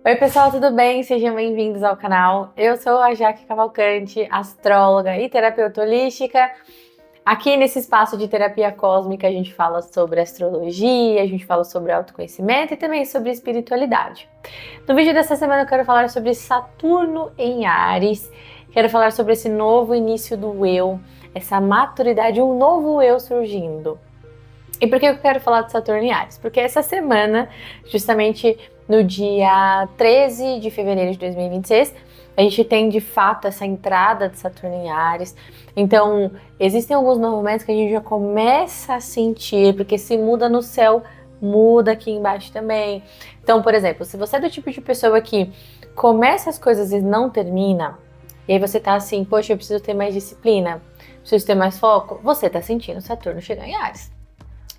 Oi pessoal, tudo bem? Sejam bem-vindos ao canal. Eu sou a Jaque Cavalcante, astróloga e terapeuta holística. Aqui nesse espaço de terapia cósmica a gente fala sobre astrologia, a gente fala sobre autoconhecimento e também sobre espiritualidade. No vídeo dessa semana eu quero falar sobre Saturno em Áries, quero falar sobre esse novo início do eu, essa maturidade, um novo eu surgindo. E por que eu quero falar de Saturno em Áries? Porque essa semana, justamente no dia 13 de fevereiro de 2026, a gente tem de fato essa entrada de Saturno em Áries. Então, existem alguns movimentos que a gente já começa a sentir, porque se muda no céu, muda aqui embaixo também. Então, por exemplo, se você é do tipo de pessoa que começa as coisas e não termina, e aí você tá assim, poxa, eu preciso ter mais disciplina, preciso ter mais foco, você tá sentindo Saturno chegar em Áries.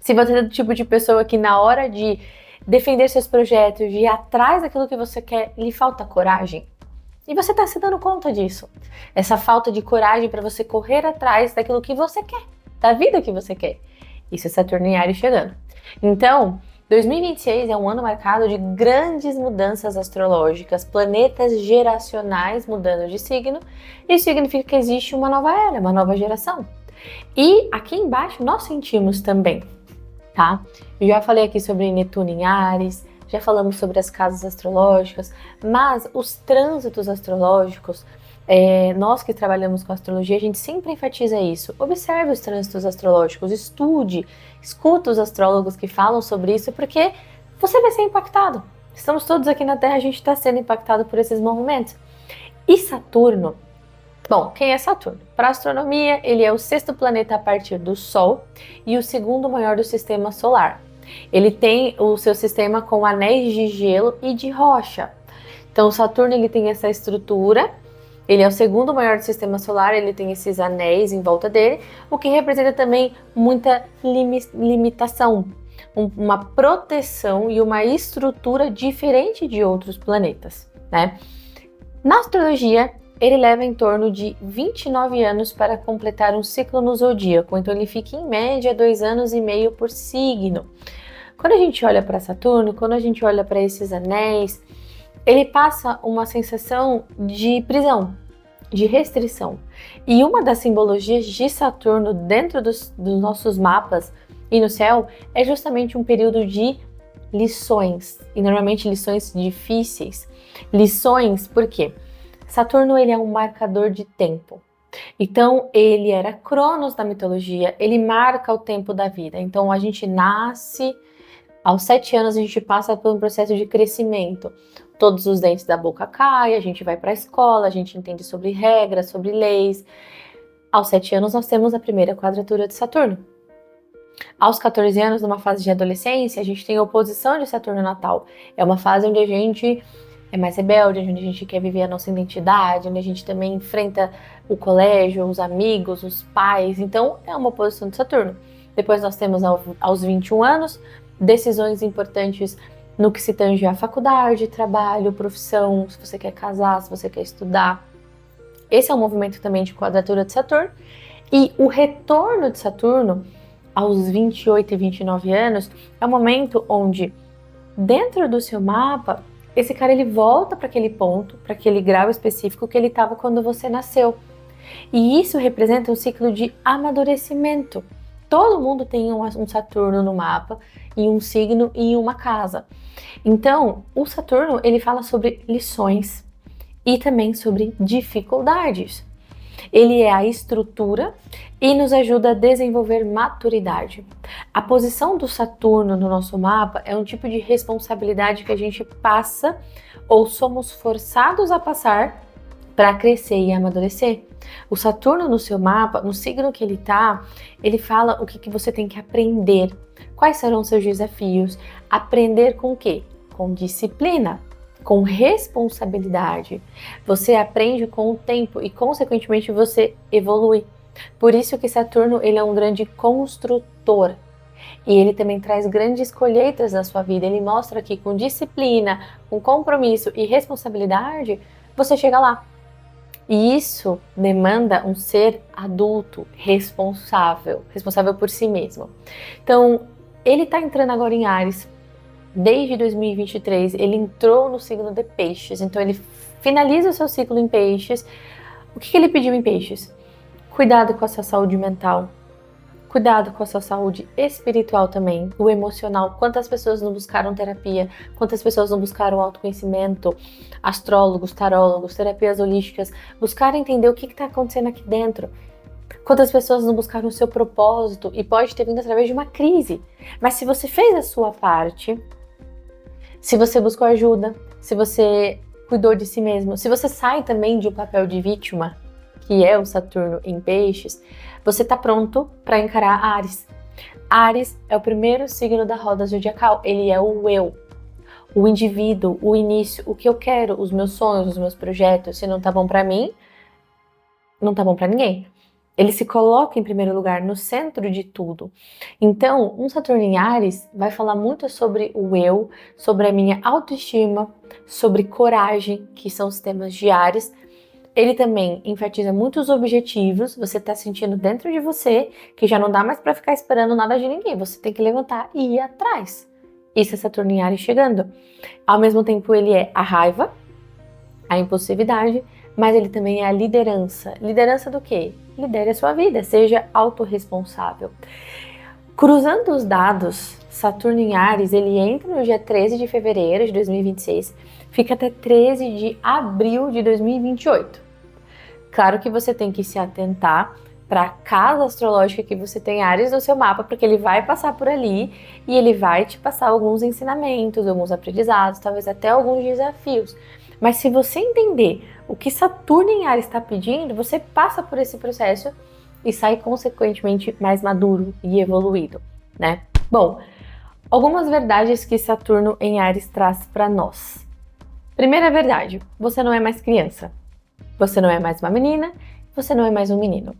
Se você é do tipo de pessoa que na hora de defender seus projetos, de ir atrás daquilo que você quer, lhe falta coragem, e você está se dando conta disso. Essa falta de coragem para você correr atrás daquilo que você quer, da vida que você quer. Isso é Saturno em Áries chegando. Então, 2026 é um ano marcado de grandes mudanças astrológicas, planetas geracionais mudando de signo. Isso significa que existe uma nova era, uma nova geração. E aqui embaixo nós sentimos também, tá? Eu já falei aqui sobre Netuno em Áries, já falamos sobre as casas astrológicas, mas os trânsitos astrológicos, nós que trabalhamos com astrologia, a gente sempre enfatiza isso. Observe os trânsitos astrológicos, estude, escuta os astrólogos que falam sobre isso, porque você vai ser impactado. Estamos todos aqui na Terra, a gente está sendo impactado por esses movimentos. E Saturno? Bom, quem é Saturno? Para a astronomia, ele é o sexto planeta a partir do Sol e o segundo maior do sistema solar. Ele tem o seu sistema com anéis de gelo e de rocha. Então, Saturno ele tem essa estrutura, ele é o segundo maior do sistema solar, ele tem esses anéis em volta dele, o que representa também muita limitação, uma proteção e uma estrutura diferente de outros planetas, né? Na astrologia, ele leva em torno de 29 anos para completar um ciclo no zodíaco, então ele fica em média 2,5 anos por signo. Quando a gente olha para Saturno, quando a gente olha para esses anéis, ele passa uma sensação de prisão, de restrição. E uma das simbologias de Saturno dentro dos nossos mapas e no céu é justamente um período de lições, e normalmente lições difíceis. Lições, por quê? Saturno ele é um marcador de tempo. Então ele era Cronos da mitologia, ele marca o tempo da vida. Então a gente nasce, aos 7 anos a gente passa por um processo de crescimento. Todos os dentes da boca caem, a gente vai para a escola, a gente entende sobre regras, sobre leis. Aos 7 anos nós temos a primeira quadratura de Saturno. Aos 14 anos, numa fase de adolescência, a gente tem a oposição de Saturno natal. É uma fase onde a gente é mais rebelde, onde a gente quer viver a nossa identidade, onde a gente também enfrenta o colégio, os amigos, os pais. Então, é uma oposição de Saturno. Depois nós temos aos 21 anos, decisões importantes no que se tange à faculdade, trabalho, profissão, se você quer casar, se você quer estudar. Esse é um movimento também de quadratura de Saturno. E o retorno de Saturno, aos 28 e 29 anos, é um momento onde, dentro do seu mapa, esse cara ele volta para aquele ponto, para aquele grau específico que ele estava quando você nasceu. E isso representa um ciclo de amadurecimento. Todo mundo tem um Saturno no mapa, em um signo e em uma casa. Então, o Saturno ele fala sobre lições e também sobre dificuldades. Ele é a estrutura e nos ajuda a desenvolver maturidade. A posição do Saturno no nosso mapa é um tipo de responsabilidade que a gente passa ou somos forçados a passar para crescer e amadurecer. O Saturno no seu mapa, no signo que ele está, ele fala o que você tem que aprender, quais serão os seus desafios, aprender com o quê? Com disciplina, com responsabilidade. Você aprende com o tempo e, consequentemente, você evolui. Por isso que Saturno ele é um grande construtor. E ele também traz grandes colheitas na sua vida. Ele mostra que com disciplina, com compromisso e responsabilidade, você chega lá. E isso demanda um ser adulto, responsável por si mesmo. Então, ele está entrando agora em Áries. desde 2023, ele entrou no signo de Peixes, então ele finaliza o seu ciclo em Peixes. O que ele pediu em Peixes? Cuidado com a sua saúde mental, cuidado com a sua saúde espiritual também, o emocional. Quantas pessoas não buscaram terapia, quantas pessoas não buscaram autoconhecimento, astrólogos, tarólogos, terapias holísticas, buscaram entender o que está acontecendo aqui dentro. Quantas pessoas não buscaram o seu propósito e pode ter vindo através de uma crise. Mas se você fez a sua parte, se você buscou ajuda, se você cuidou de si mesmo, se você sai também de um papel de vítima, que é o Saturno em Peixes, você está pronto para encarar Áries. Áries é o primeiro signo da roda zodiacal, ele é o eu, o indivíduo, o início, o que eu quero, os meus sonhos, os meus projetos. Se não tá bom para mim, não tá bom para ninguém. Ele se coloca em primeiro lugar, no centro de tudo. Então, um Saturno em Áries vai falar muito sobre o eu, sobre a minha autoestima, sobre coragem, que são os temas de Áries. Ele também enfatiza muitos objetivos, você tá sentindo dentro de você que já não dá mais para ficar esperando nada de ninguém, você tem que levantar e ir atrás. Isso é Saturno em Áries chegando. Ao mesmo tempo, ele é a raiva, a impulsividade, mas ele também é a liderança. Liderança do quê? Lidere a sua vida, seja autorresponsável. Cruzando os dados, Saturno em Áries, ele entra no dia 13 de fevereiro de 2026, fica até 13 de abril de 2028. Claro que você tem que se atentar para a casa astrológica que você tem Áries no seu mapa, porque ele vai passar por ali e ele vai te passar alguns ensinamentos, alguns aprendizados, talvez até alguns desafios. Mas se você entender o que Saturno em Áries está pedindo, você passa por esse processo e sai consequentemente mais maduro e evoluído, né? Bom, algumas verdades que Saturno em Áries traz para nós. Primeira verdade, você não é mais criança. Você não é mais uma menina, você não é mais um menino.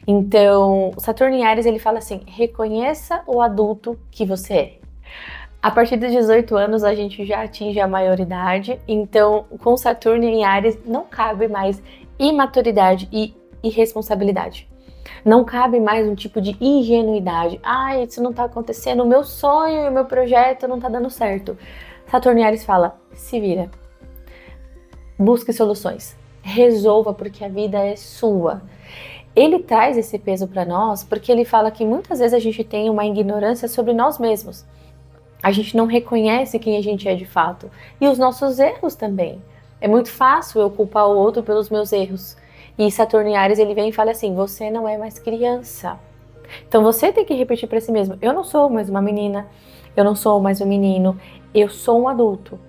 Então, Saturno em Áries, ele fala assim, reconheça o adulto que você é. A partir dos 18 anos, a gente já atinge a maioridade, então, com Saturno em Áries, não cabe mais imaturidade e irresponsabilidade. Não cabe mais um tipo de ingenuidade. Ah, isso não tá acontecendo, o meu sonho e o meu projeto não tá dando certo. Saturno em Áries fala, se vira. Busque soluções. Resolva, porque a vida é sua. Ele traz esse peso para nós porque ele fala que muitas vezes a gente tem uma ignorância sobre nós mesmos. A gente não reconhece quem a gente é de fato. E os nossos erros também. É muito fácil eu culpar o outro pelos meus erros. E Saturno em Áries, ele vem e fala assim, você não é mais criança. Então você tem que repetir para si mesmo, eu não sou mais uma menina, eu não sou mais um menino, eu sou um adulto.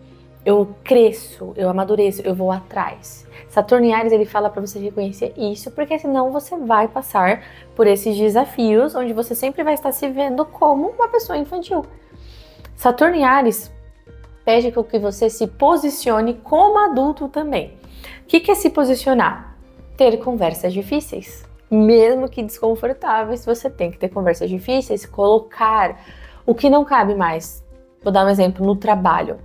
Eu cresço, eu amadureço, eu vou atrás. Saturno em Áries, ele fala para você reconhecer isso, porque senão você vai passar por esses desafios, onde você sempre vai estar se vendo como uma pessoa infantil. Saturno em Áries pede que você se posicione como adulto também. O que é se posicionar? Ter conversas difíceis. Mesmo que desconfortáveis, você tem que ter conversas difíceis, colocar o que não cabe mais. Vou dar um exemplo no trabalho.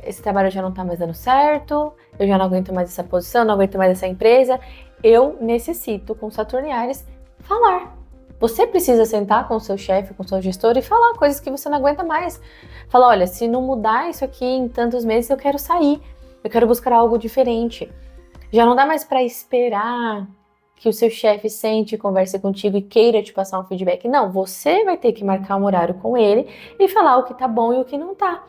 Esse trabalho já não tá mais dando certo, eu já não aguento mais essa posição, não aguento mais essa empresa, eu necessito, com Saturno em Áries, falar. Você precisa sentar com o seu chefe, com o seu gestor e falar coisas que você não aguenta mais. Falar, olha, se não mudar isso aqui em tantos meses, eu quero sair, eu quero buscar algo diferente. Já não dá mais para esperar que o seu chefe sente, converse contigo e queira te passar um feedback. Não, você vai ter que marcar um horário com ele e falar o que tá bom e o que não tá.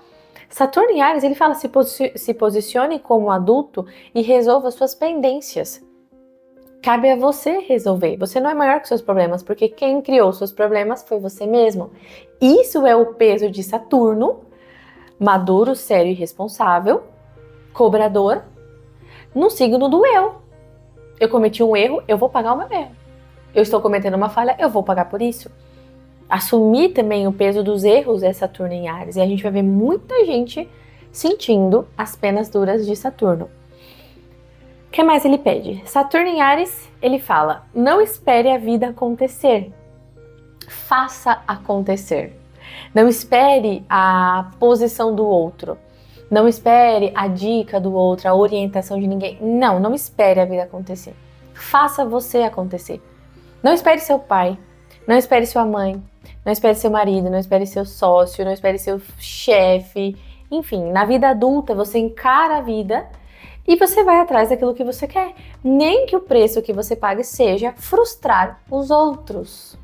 Saturno em Áries, ele fala, se posicione como adulto e resolva suas pendências. Cabe a você resolver. Você não é maior que seus problemas, porque quem criou seus problemas foi você mesmo. Isso é o peso de Saturno, maduro, sério e responsável, cobrador, no signo do eu. Eu cometi um erro, eu vou pagar o meu erro. Eu estou cometendo uma falha, eu vou pagar por isso. Assumir também o peso dos erros é Saturno em Áries. E a gente vai ver muita gente sentindo as penas duras de Saturno. O que mais ele pede? Saturno em Áries, ele fala, não espere a vida acontecer. Faça acontecer. Não espere a posição do outro. Não espere a dica do outro, a orientação de ninguém. Não, não espere a vida acontecer. Faça você acontecer. Não espere seu pai. Não espere sua mãe, não espere seu marido, não espere seu sócio, não espere seu chefe. Enfim, na vida adulta você encara a vida e você vai atrás daquilo que você quer. Nem que o preço que você pague seja frustrar os outros.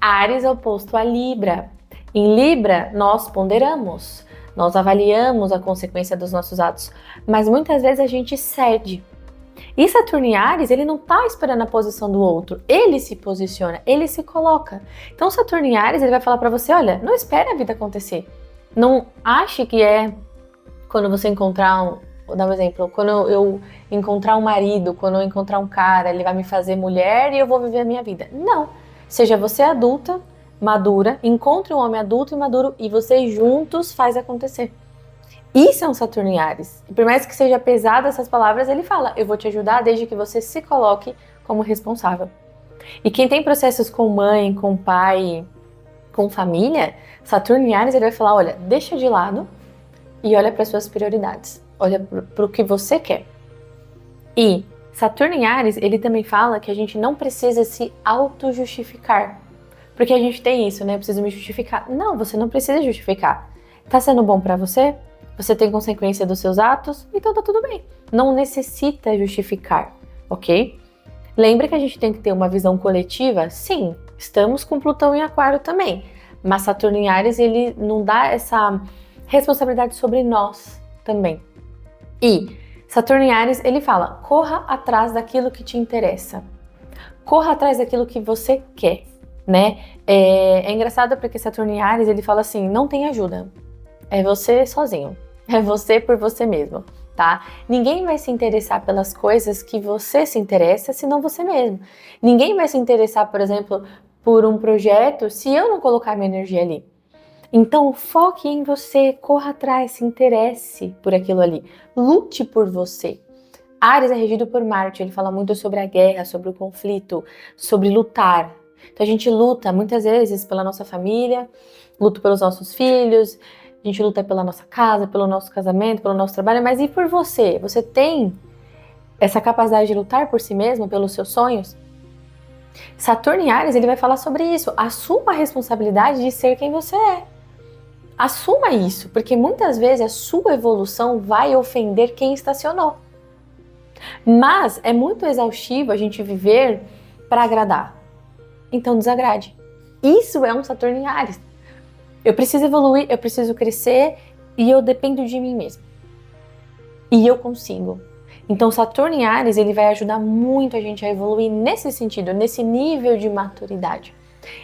Áries é oposto a Libra. Em Libra, nós ponderamos, nós avaliamos a consequência dos nossos atos, mas muitas vezes a gente cede. E Saturno em Áries, ele não está esperando a posição do outro, ele se posiciona, ele se coloca. Então Saturno em Áries, ele vai falar para você, olha, não espere a vida acontecer. Não ache que é quando você encontrar vou dar um exemplo, quando eu encontrar um marido, quando eu encontrar um cara, ele vai me fazer mulher e eu vou viver a minha vida. Não, seja você adulta, madura, encontre um homem adulto e maduro e vocês juntos faz acontecer. Isso é um Saturno em Áries. E por mais que seja pesado essas palavras, ele fala, eu vou te ajudar desde que você se coloque como responsável. E quem tem processos com mãe, com pai, com família, Saturno em Áries, ele vai falar, olha, deixa de lado e olha para suas prioridades. Olha para o que você quer. E Saturno em Áries, ele também fala que a gente não precisa se auto-justificar. Porque a gente tem isso, né? Eu preciso me justificar. Não, você não precisa justificar. Tá sendo bom para você? Você tem consequência dos seus atos? Então tá tudo bem. Não necessita justificar, ok? Lembra que a gente tem que ter uma visão coletiva? Sim, estamos com Plutão em Aquário também. Mas Saturno em Áries, ele não dá essa responsabilidade sobre nós também. E Saturno em Áries, ele fala, corra atrás daquilo que te interessa. Corra atrás daquilo que você quer, né? É engraçado porque Saturno em Áries, ele fala assim, não tem ajuda. É você sozinho. É você por você mesmo, tá? Ninguém vai se interessar pelas coisas que você se interessa, senão você mesmo. Ninguém vai se interessar, por exemplo, por um projeto se eu não colocar minha energia ali. Então, foque em você, corra atrás, se interesse por aquilo ali. Lute por você. Áries é regido por Marte, ele fala muito sobre a guerra, sobre o conflito, sobre lutar. Então, a gente luta muitas vezes pela nossa família, luta pelos nossos filhos, a gente luta pela nossa casa, pelo nosso casamento, pelo nosso trabalho, mas e por você? Você tem essa capacidade de lutar por si mesmo, pelos seus sonhos? Saturno em Áries, ele vai falar sobre isso. Assuma a responsabilidade de ser quem você é. Assuma isso, porque muitas vezes a sua evolução vai ofender quem estacionou. Mas é muito exaustivo a gente viver para agradar. Então desagrade. Isso é um Saturno em Áries. Eu preciso evoluir, eu preciso crescer e eu dependo de mim mesmo. E eu consigo. Então Saturno em Áries, ele vai ajudar muito a gente a evoluir nesse sentido, nesse nível de maturidade.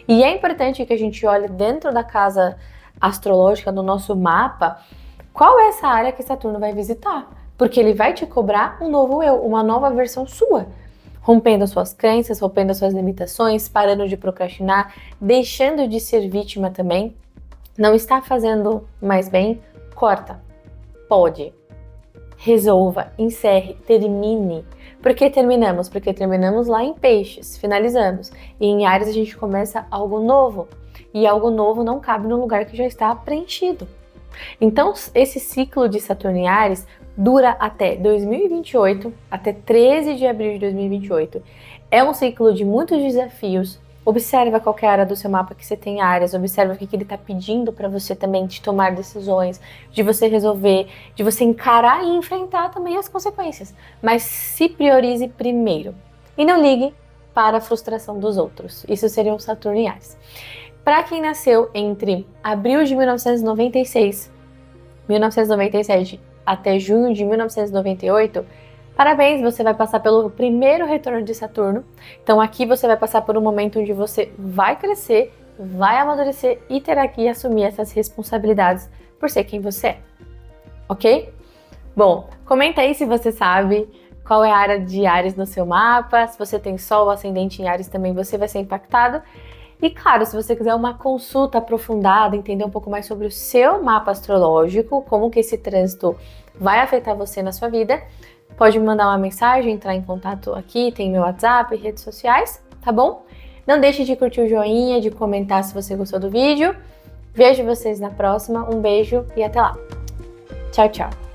E é importante que a gente olhe dentro da casa astrológica, do nosso mapa, qual é essa área que Saturno vai visitar. Porque ele vai te cobrar um novo eu, uma nova versão sua. Rompendo as suas crenças, rompendo as suas limitações, parando de procrastinar, deixando de ser vítima também. Não está fazendo mais bem? Corta. Pode. Resolva, encerre, termine. Por que terminamos? Porque terminamos lá em Peixes, finalizamos. E em Áries a gente começa algo novo. E algo novo não cabe no lugar que já está preenchido. Então, esse ciclo de Saturno em Áries dura até 2028, até 13 de abril de 2028. É um ciclo de muitos desafios. Observa qual que é a área do seu mapa que você tem áreas, observa o que ele está pedindo para você também de tomar decisões, de você resolver, de você encarar e enfrentar também as consequências. Mas se priorize primeiro e não ligue para a frustração dos outros. Isso seria um Saturno em Áries. Para quem nasceu entre abril de 1996, 1997 até junho de 1998, parabéns, você vai passar pelo primeiro retorno de Saturno. Então aqui você vai passar por um momento onde você vai crescer, vai amadurecer e terá que assumir essas responsabilidades por ser quem você é, ok? Bom, comenta aí se você sabe qual é a área de Áries no seu mapa, se você tem Sol, Ascendente em Áries também você vai ser impactado. E claro, se você quiser uma consulta aprofundada, entender um pouco mais sobre o seu mapa astrológico, como que esse trânsito vai afetar você na sua vida, pode me mandar uma mensagem, entrar em contato aqui, tem meu WhatsApp, redes sociais, tá bom? Não deixe de curtir o joinha, de comentar se você gostou do vídeo. Vejo vocês na próxima, um beijo e até lá. Tchau, tchau!